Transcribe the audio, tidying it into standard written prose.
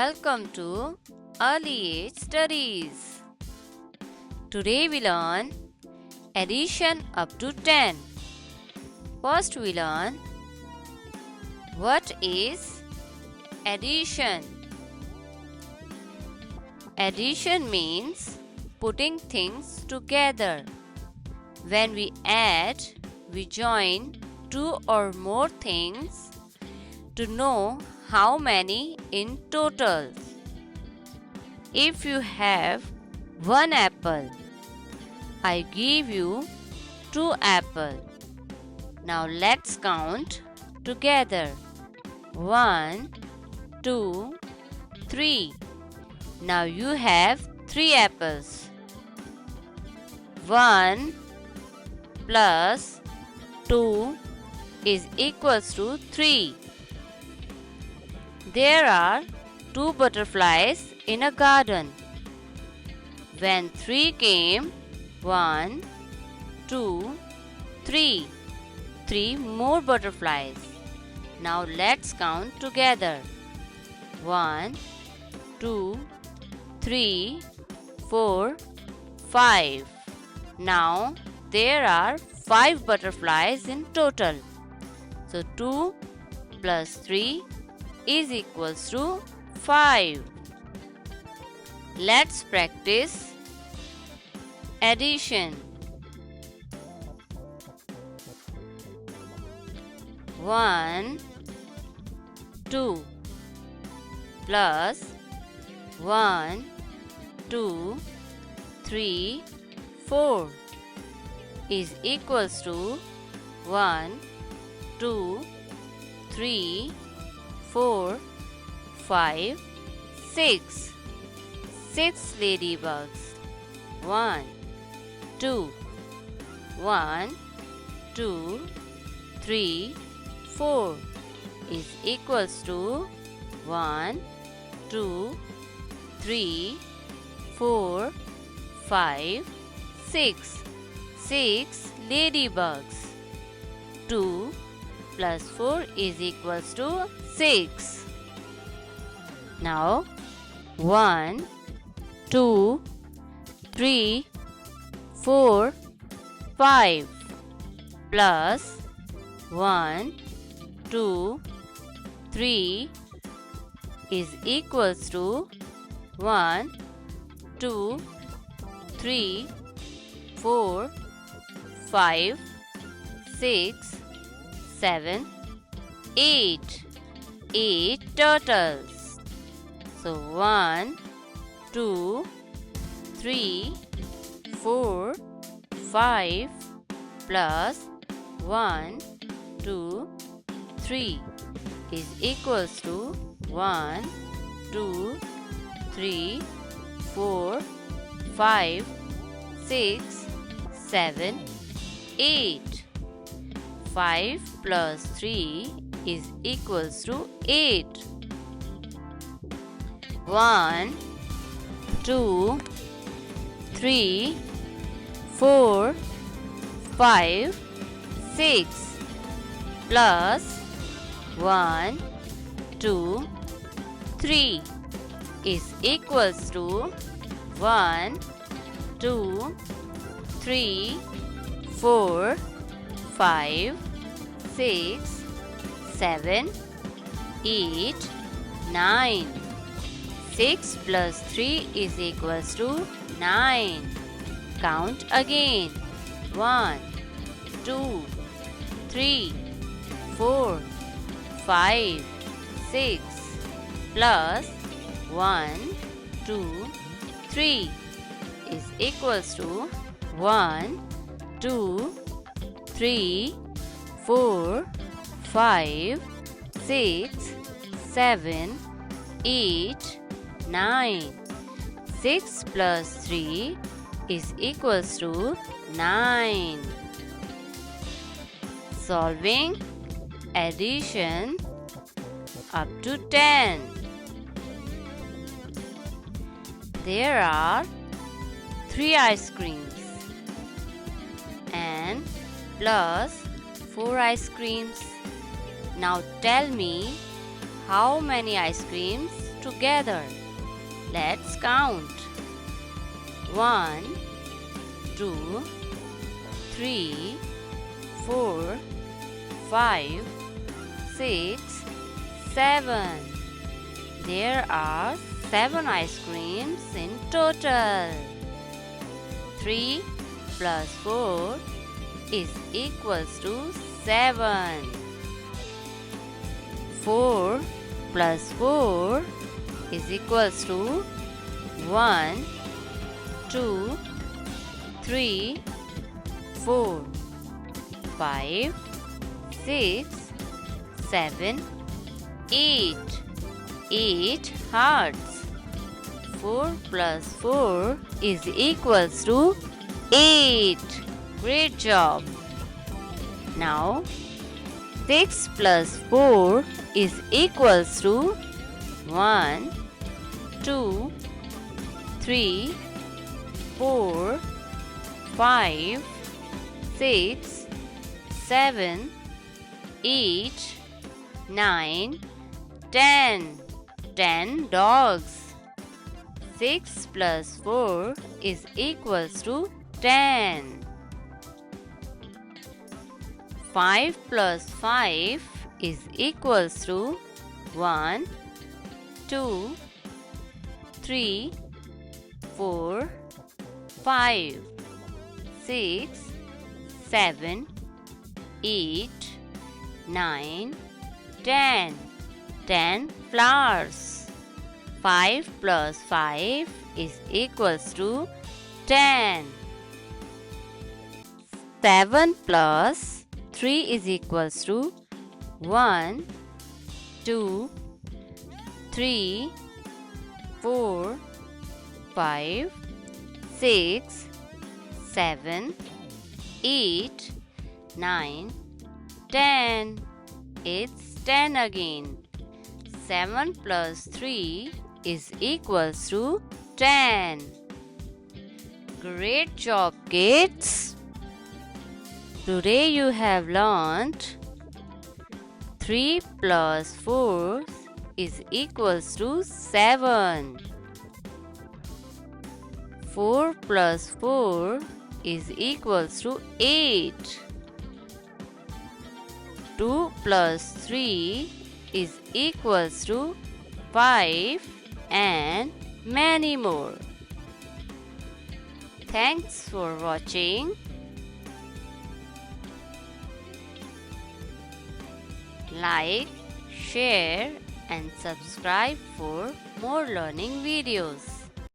Welcome to Early Age Studies. Today we learn addition up to 10. First we learn what is addition. Addition means putting things together. When we add, we join two or more things to know how many in total. If you have one apple, I give you two apples. Now let's count together. 1, 2, 3. Now you have 3 apples. 1 plus 2 is equals to 3. There are 2 butterflies in a garden. When 3 came, 1, 2, 3. 3 more butterflies. Now let's count together. 1, 2, 3, 4, 5. Now there are 5 butterflies in total. So 2 plus 3 is equals to 5. Let's practice addition. 1, 2 plus 1, 2, 3, 4 is equals to 1, 2, 3, 4, 5, 6. 6 ladybugs. 1, 2, 1, 2, 3, 4 is equals to 1, 2, 3, 4, 5, 6. 6 ladybugs. 2 plus 4 is equals to 6. Now 1, 2, 3, 4, 5 plus 1, 2, 3 is equals to 1, 2, 3, 4, 5, 6, 7, 8. 8 turtles. So 1, 2, 3, 4, 5 plus 1, 2, 3 is equals to 1, 2, 3, 4, 5, 6, 7, 8. 5 plus 3 is equals to 8. 1, 2, 3, 4, 5, 6 plus 1, 2, 3 is equals to 1, 2, 3, 4, 5, 6, 7, 8, 9. 6 plus 3 is equals to 9. Count again. 1, 2, 3, 4, 5, 6 plus 1, 2, 3 is equals to 1, 2, 3, 4, 5, 6, 7, 8, 9. 6 plus 3 is equals to 9. Solving addition up to 10. There are 3 ice creams and plus 4 ice creams. Now tell me how many ice creams together. Let's count. 1, 2, 3, 4, 5, 6, 7. There are 7 ice creams in total. 3 plus 4 is equals to 7. 4 plus 4 is equals to 1, 2, 3, 4, 5, 6, 7, 8. 8 hearts. 4 plus 4 is equals to 8. Great job. Now 6 plus 4 is equals to 1, 2, 3, 4, 5, 6, 7, 8, 9, 10. 10 dogs. 6 plus 4 is equals to 10. 5 plus 5 is equals to 1, 2, 3, 4, 5, 6, 7, 8, 9, 10. 10 flowers. 5 plus 5 is equals to 10. 7 plus 3 is equals to 1, 2, 3, 4, 5, 6, 7, 8, 9, 10. It's 10 again. 7 plus 3 is equals to 10. Great job, kids! Today you have learned 3 plus 4 is equals to 7. 4 plus 4 is equals to 8. 2 plus 3 is equals to 5 and many more. Thanks for watching. Like, share and subscribe for more learning videos.